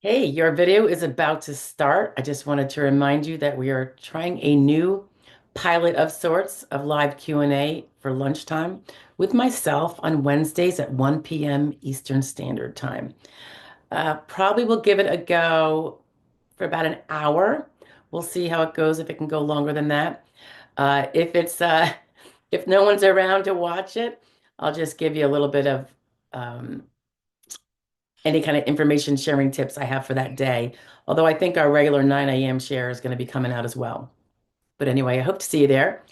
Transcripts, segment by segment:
Hey, your video is about to start. I just wanted to remind you that we are trying a new pilot of sorts of live Q&A for lunchtime with myself on Wednesdays at 1 p.m. Eastern Standard Time. Probably will give it a go for about an hour. We'll see how it goes, if it can go longer than that. If it's if no one's around to watch it, I'll just give you a little bit of um, any kind of information sharing tips I have for that day. Although I think our regular 9 a.m. share is going to be coming out as well. But anyway, I hope to see you there.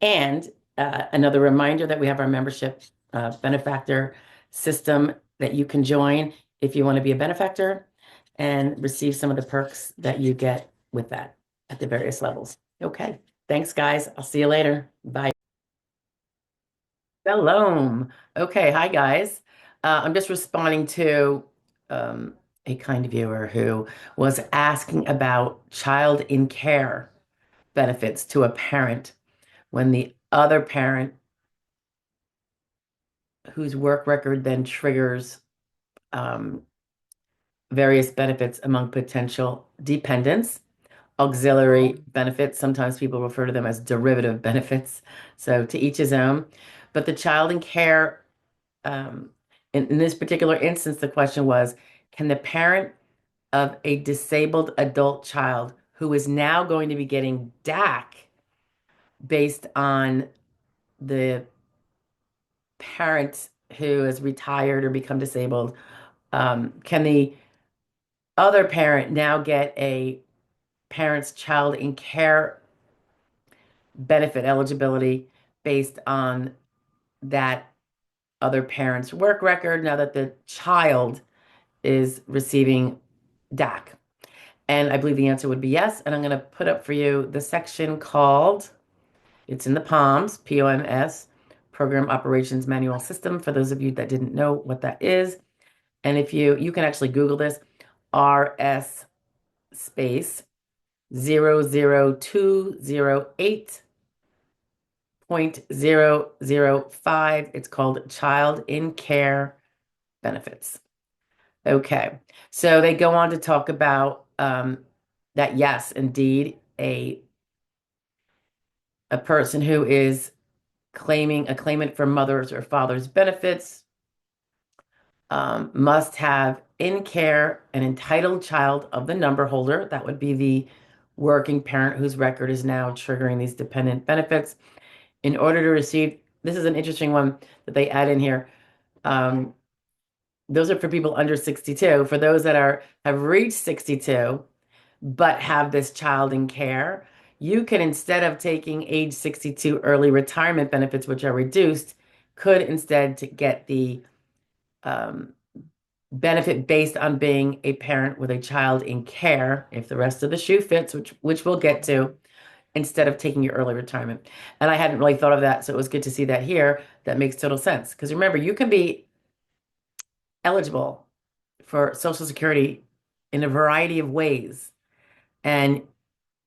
And another reminder that we have our membership benefactor system that you can join if you want to be a benefactor and receive some of the perks that you get with that at the various levels. Okay. Thanks, guys. I'll see you later. Bye. Shalom. Okay, hi guys. I'm just responding to a kind viewer who was asking about child in care benefits to a parent when the other parent whose work record then triggers um, various benefits among potential dependents, auxiliary benefits. Sometimes people refer to them as derivative benefits. So to each his own. But the child in care um, in this particular instance, the question was, can the parent of a disabled adult child who is now going to be getting DAC based on the parent who has retired or become disabled, can the other parent now get a parent's child in care benefit eligibility based on that other parent's work record now that the child is receiving DAC? And I believe the answer would be yes. And I'm going to put up for you the section called, it's in the POMS, POMS, Program Operations Manual System, for those of you that didn't know what that is. And if you can actually Google this, RS space 00208.005. It's called Child in Care Benefits. Okay. So they go on to talk about that, yes, indeed, a person who is claiming a claimant for mother's or father's benefits must have in care an entitled child of the number holder. That would be the working parent whose record is now triggering these dependent benefits. In order to receive, this is an interesting one that they add in here. Um, those are for people under 62. For those that have reached 62, but have this child in care, you can, instead of taking age 62 early retirement benefits, which are reduced, could instead to get the um, benefit based on being a parent with a child in care, if the rest of the shoe fits, which we'll get to, instead of taking your early retirement. And I hadn't really thought of that, so it was good to see that here. That makes total sense. Because remember, you can be eligible for Social Security in a variety of ways. And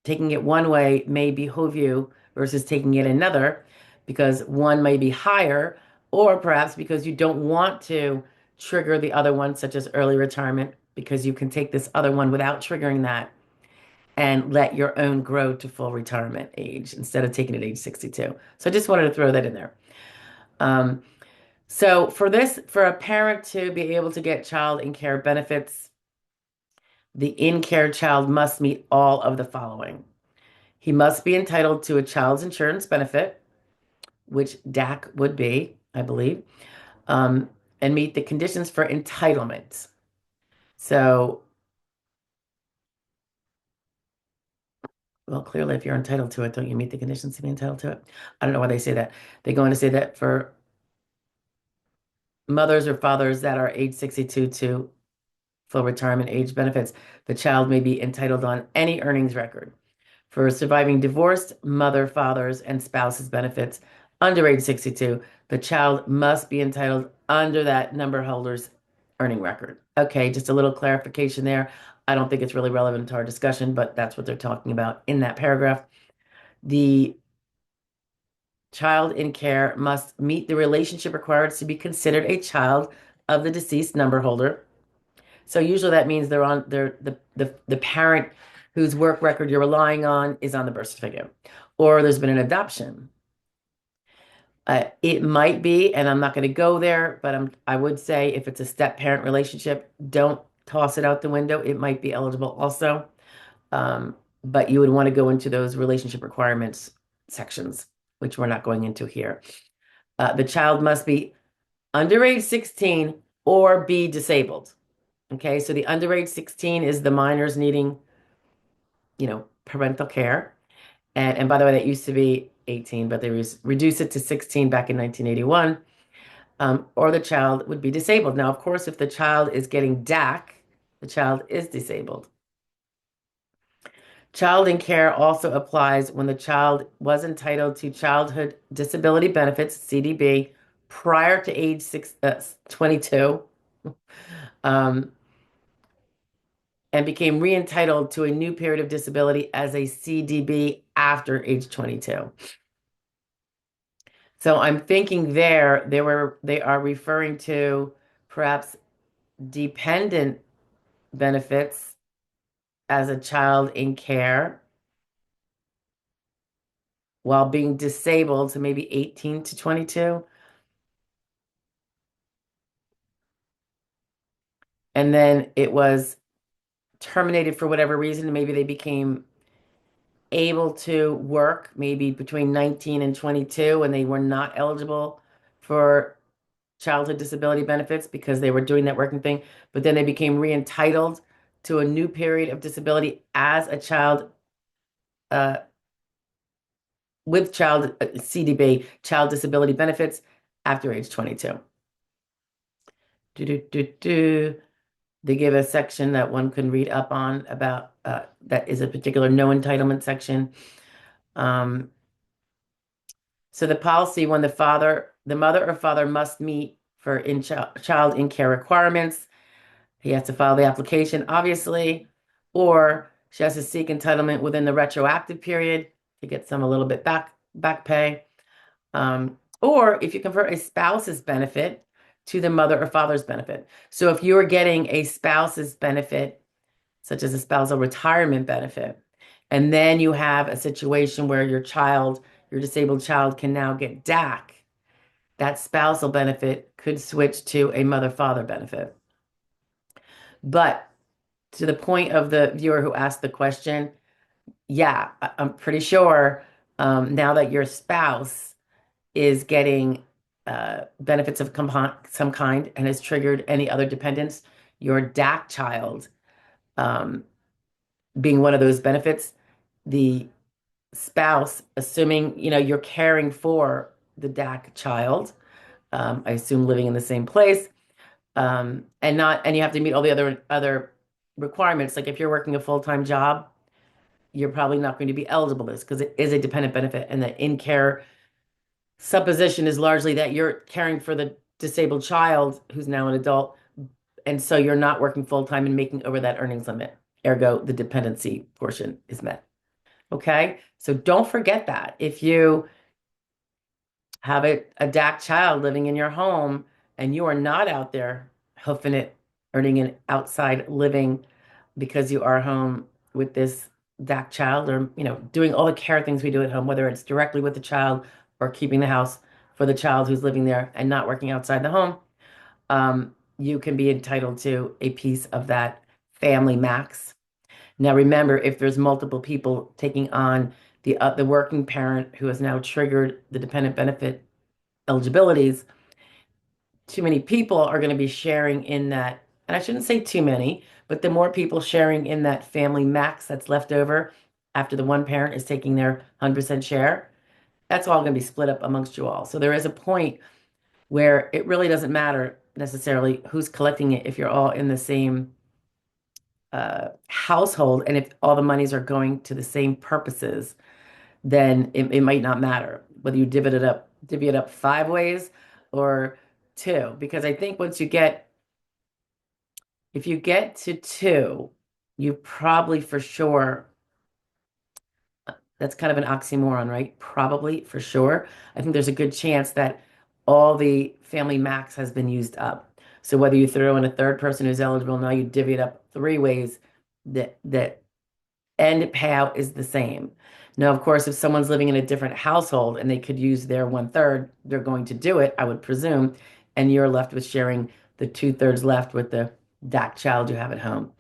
taking it one way may behoove you versus taking it another, because one may be higher, or perhaps because you don't want to trigger the other one, such as early retirement, because you can take this other one without triggering that and let your own grow to full retirement age instead of taking it at age 62. So I just wanted to throw that in there. Um, so for this, for a parent to be able to get child in care benefits, the in care child must meet all of the following. He must be entitled to a child's insurance benefit, which DAC would be, I believe, um, and meet the conditions for entitlement. So, well, clearly, if you're entitled to it, don't you meet the conditions to be entitled to it? I don't know why they say that. They go on to say that for mothers or fathers that are age 62 to full retirement age benefits, the child may be entitled on any earnings record. For surviving divorced mother, fathers, and spouses benefits under age 62, the child must be entitled under that number holder's earning record. Okay, just a little clarification there. I don't think it's really relevant to our discussion, but that's what they're talking about in that paragraph. The child in care must meet the relationship required to be considered a child of the deceased number holder. So usually that means the parent whose work record you're relying on is on the birth certificate, or there's been an adoption. It might be, and I'm not going to go there, but I would say if it's a step-parent relationship, don't toss it out the window. It might be eligible also. But you would want to go into those relationship requirements sections, which we're not going into here. The child must be under age 16 or be disabled. Okay, so the under age 16 is the minors needing, parental care. And by the way, that used to be 18, but they reduced it to 16 back in 1981. Or the child would be disabled. Now, of course, if the child is getting DAC, the child is disabled. Child in care also applies when the child was entitled to childhood disability benefits, CDB, prior to age 22, um, and became re-entitled to a new period of disability as a CDB after age 22. So I'm thinking they are referring to perhaps dependent benefits as a child in care while being disabled, so maybe 18 to 22. And then it was terminated for whatever reason. Maybe they became able to work maybe between 19 and 22 and they were not eligible for childhood disability benefits because they were doing that working thing, but then they became re-entitled to a new period of disability as a child uh, with child CDB, child disability benefits after age 22. Do, do, do, do. They give a section that one can read up on about that is a particular no entitlement section. Um, so the policy when the mother or father must meet for child in care requirements. He has to file the application, obviously, or she has to seek entitlement within the retroactive period to get some a little bit back pay. Or if you convert a spouse's benefit to the mother or father's benefit. So if you're getting a spouse's benefit, such as a spousal retirement benefit, and then you have a situation where your disabled child can now get DAC, that spousal benefit could switch to a mother-father benefit. But to the point of the viewer who asked the question, yeah, I'm pretty sure now that your spouse is getting benefits of some kind and has triggered any other dependents, your DAC child um, being one of those benefits, the spouse, assuming you're caring for the DAC child, I assume living in the same place, and you have to meet all the other requirements. Like if you're working a full-time job, you're probably not going to be eligible for this because it is a dependent benefit, and the in care supposition is largely that you're caring for the disabled child who's now an adult, and so you're not working full-time and making over that earnings limit. Ergo, the dependency portion is met. Okay, so don't forget that if you have a DAC child living in your home and you are not out there hoofing it, earning an outside living because you are home with this DAC child, or doing all the care things we do at home, whether it's directly with the child or keeping the house for the child who's living there and not working outside the home, you can be entitled to a piece of that family max. Now, remember, if there's multiple people taking on the working parent who has now triggered the dependent benefit eligibilities, too many people are going to be sharing in that. And I shouldn't say too many, but the more people sharing in that family max that's left over after the one parent is taking their 100% share, that's all going to be split up amongst you all. So there is a point where it really doesn't matter necessarily who's collecting it if you're all in the same household and if all the monies are going to the same purposes, then it might not matter whether you divvy it up 5 ways or two. Because I think if you get to two, you probably for sure, that's kind of an oxymoron, right? Probably for sure. I think there's a good chance that all the family max has been used up. So whether you throw in a third person who's eligible, now you divvy it up three ways that end payout is the same. Now, of course, if someone's living in a different household and they could use their one third, they're going to do it, I would presume, and you're left with sharing the two-thirds left with the DAC child you have at home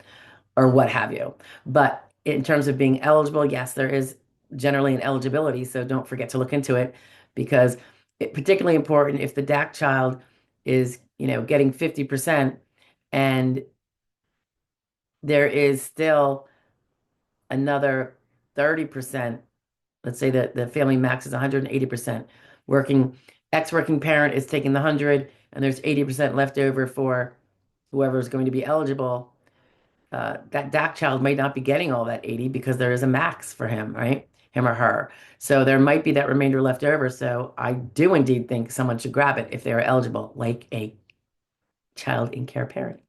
or what have you. But in terms of being eligible, yes, there is generally an eligibility, so don't forget to look into it because it's particularly important if the DAC child is, getting 50% and there is still another 30%. Let's say that the family max is 180%. Working ex-working parent is taking the 100 and there's 80% left over for whoever is going to be eligible. That DAC child might not be getting all that 80 because there is a max for him, right? Him or her. So there might be that remainder left over. So I do indeed think someone should grab it if they are eligible, like a child in care parent.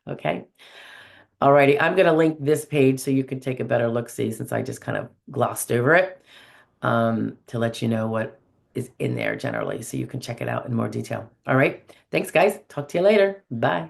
Okay. Alrighty, I'm going to link this page so you can take a better look see since I just kind of glossed over it to let you know what is in there generally so you can check it out in more detail. All right. Thanks, guys. Talk to you later. Bye.